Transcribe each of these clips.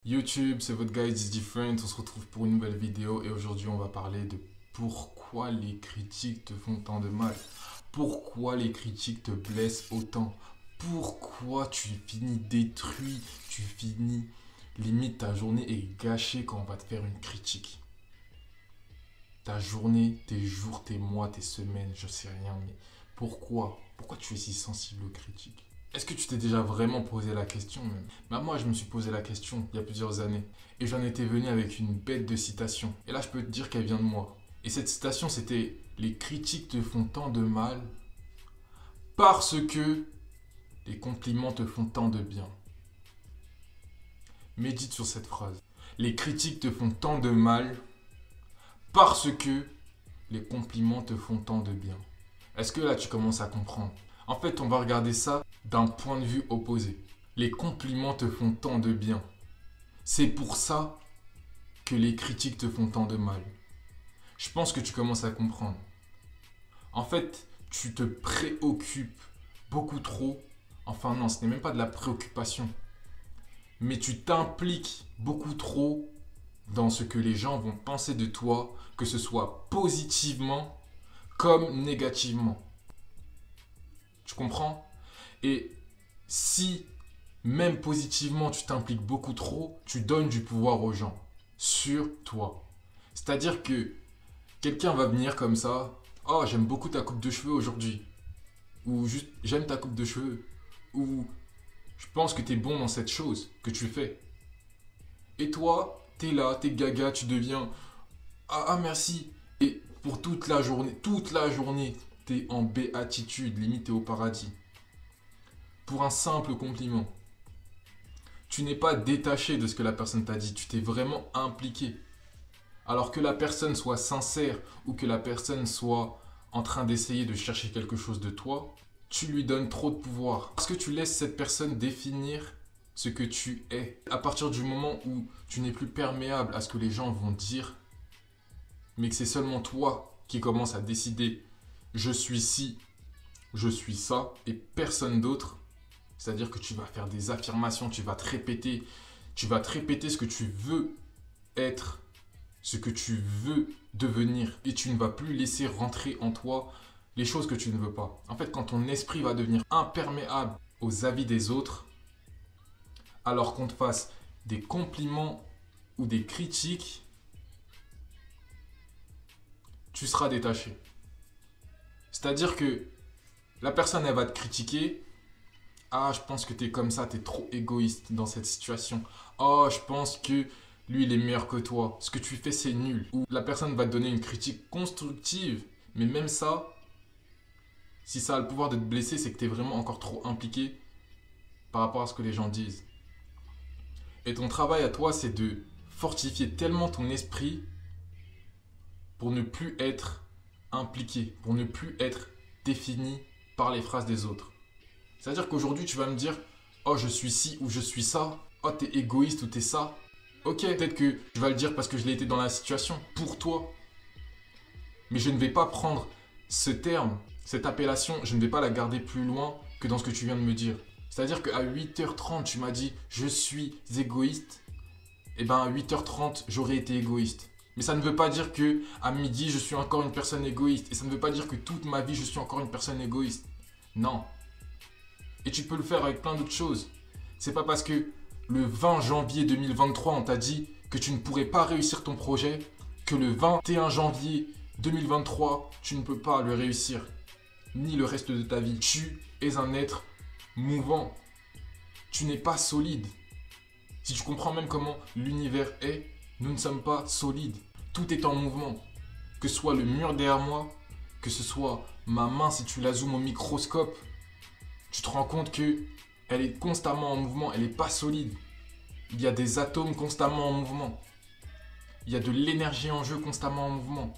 YouTube, c'est votre guy It's Different, on se retrouve pour une nouvelle vidéo et aujourd'hui on va parler de pourquoi les critiques te font tant de mal. Pourquoi les critiques te blessent autant. Pourquoi tu finis détruit, tu finis limite ta journée est gâchée quand on va te faire une critique. Ta journée, tes jours, tes mois, tes semaines, je sais rien, mais pourquoi? Pourquoi tu es si sensible aux critiques? Est-ce que tu t'es déjà vraiment posé la question même? Bah moi, je me suis posé la question il y a plusieurs années. Et j'en étais venu avec une bête de citation. Et là, je peux te dire qu'elle vient de moi. Et cette citation, c'était: les critiques te font tant de mal parce que les compliments te font tant de bien. Médite sur cette phrase. Les critiques te font tant de mal parce que les compliments te font tant de bien. Est-ce que là, tu commences à comprendre? En fait, on va regarder ça d'un point de vue opposé. Les compliments te font tant de bien. C'est pour ça que les critiques te font tant de mal. Je pense que tu commences à comprendre. En fait, tu te préoccupes beaucoup trop. Enfin non, ce n'est même pas de la préoccupation. Mais tu t'impliques beaucoup trop dans ce que les gens vont penser de toi, que ce soit positivement comme négativement. Tu comprends? Et si même positivement tu t'impliques beaucoup trop, tu donnes du pouvoir aux gens sur toi. C'est-à-dire que quelqu'un va venir comme ça: oh, j'aime beaucoup ta coupe de cheveux aujourd'hui. Ou juste, j'aime ta coupe de cheveux. Ou je pense que tu es bon dans cette chose que tu fais. Et toi, tu es là, tu es gaga, tu deviens ah merci. Et pour toute la journée, tu es en béatitude, limite t'es au paradis. Pour un simple compliment. Tu n'es pas détaché de ce que la personne t'a dit, tu t'es vraiment impliqué. Alors que la personne soit sincère ou que la personne soit en train d'essayer de chercher quelque chose de toi, tu lui donnes trop de pouvoir. Parce que tu laisses cette personne définir ce que tu es. À partir du moment où tu n'es plus perméable à ce que les gens vont dire, mais que c'est seulement toi qui commences à décider: je suis ci, je suis ça, et personne d'autre. C'est-à-dire que tu vas faire des affirmations, tu vas te répéter ce que tu veux être, ce que tu veux devenir. Et tu ne vas plus laisser rentrer en toi les choses que tu ne veux pas. En fait, quand ton esprit va devenir imperméable aux avis des autres, alors qu'on te fasse des compliments ou des critiques, tu seras détaché. C'est-à-dire que la personne, elle va te critiquer. Ah, je pense que tu es comme ça, tu es trop égoïste dans cette situation. Oh, je pense que lui, il est meilleur que toi. Ce que tu fais, c'est nul. Ou la personne va te donner une critique constructive. Mais même ça, si ça a le pouvoir de te blesser, c'est que tu es vraiment encore trop impliqué par rapport à ce que les gens disent. Et ton travail à toi, c'est de fortifier tellement ton esprit pour ne plus être impliqué, pour ne plus être défini par les phrases des autres. C'est-à-dire qu'aujourd'hui, tu vas me dire: oh, je suis ci ou je suis ça. Oh, t'es égoïste ou t'es ça. Ok, peut-être que je vais le dire parce que je l'ai été dans la situation pour toi. Mais je ne vais pas prendre ce terme, cette appellation, je ne vais pas la garder plus loin que dans ce que tu viens de me dire. C'est-à-dire qu'à 8h30, tu m'as dit: je suis égoïste. Et bien à 8h30, j'aurais été égoïste. Mais ça ne veut pas dire que à midi, je suis encore une personne égoïste. Et ça ne veut pas dire que toute ma vie, je suis encore une personne égoïste. Non. Et tu peux le faire avec plein d'autres choses. C'est pas parce que le 20 janvier 2023, on t'a dit que tu ne pourrais pas réussir ton projet que le 21 janvier 2023, tu ne peux pas le réussir. Ni le reste de ta vie. Tu es un être mouvant. Tu n'es pas solide. Si tu comprends même comment l'univers est, nous ne sommes pas solides. Tout est en mouvement. Que ce soit le mur derrière moi, que ce soit ma main si tu la zoomes au microscope, tu te rends compte que elle est constamment en mouvement, elle n'est pas solide. Il y a des atomes constamment en mouvement. Il y a de l'énergie en jeu constamment en mouvement.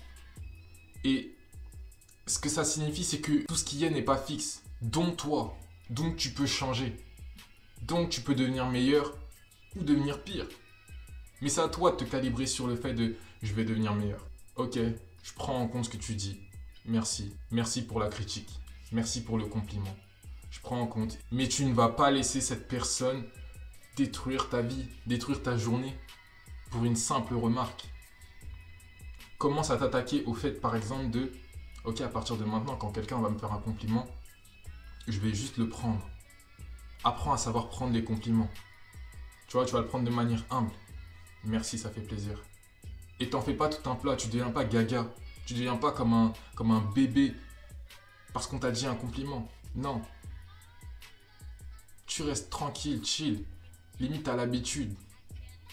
Et ce que ça signifie, c'est que tout ce qui est n'est pas fixe, dont toi. Donc tu peux changer. Donc tu peux devenir meilleur ou devenir pire. Mais c'est à toi de te calibrer sur le fait de: je vais devenir meilleur. Ok, je prends en compte ce que tu dis. Merci. Merci pour la critique. Merci pour le compliment. Je prends en compte. Mais tu ne vas pas laisser cette personne détruire ta vie, détruire ta journée pour une simple remarque. Commence à t'attaquer au fait, par exemple, de ok, à partir de maintenant, quand quelqu'un va me faire un compliment, je vais juste le prendre. Apprends à savoir prendre les compliments. Tu vois, tu vas le prendre de manière humble. Merci, ça fait plaisir. Et t'en fais pas tout un plat, tu deviens pas gaga. Tu deviens pas comme un bébé parce qu'on t'a dit un compliment. Non. Tu restes tranquille, chill. Limite, t'as l'habitude.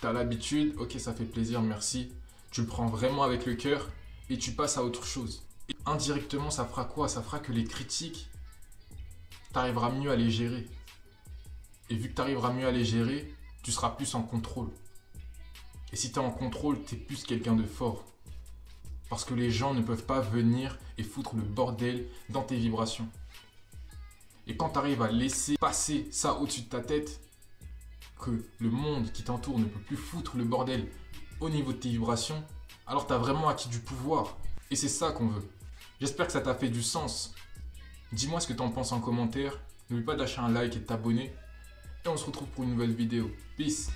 T'as l'habitude, ok, ça fait plaisir, merci. Tu le prends vraiment avec le cœur et tu passes à autre chose. Et indirectement, ça fera quoi? Ça fera que les critiques, t'arriveras mieux à les gérer. Et vu que t'arriveras mieux à les gérer, tu seras plus en contrôle. Et si t'es en contrôle, t'es plus quelqu'un de fort. Parce que les gens ne peuvent pas venir et foutre le bordel dans tes vibrations. Et quand t'arrives à laisser passer ça au-dessus de ta tête, que le monde qui t'entoure ne peut plus foutre le bordel au niveau de tes vibrations, alors t'as vraiment acquis du pouvoir. Et c'est ça qu'on veut. J'espère que ça t'a fait du sens. Dis-moi ce que t'en penses en commentaire. N'oublie pas de lâcher un like et de t'abonner. Et on se retrouve pour une nouvelle vidéo. Peace.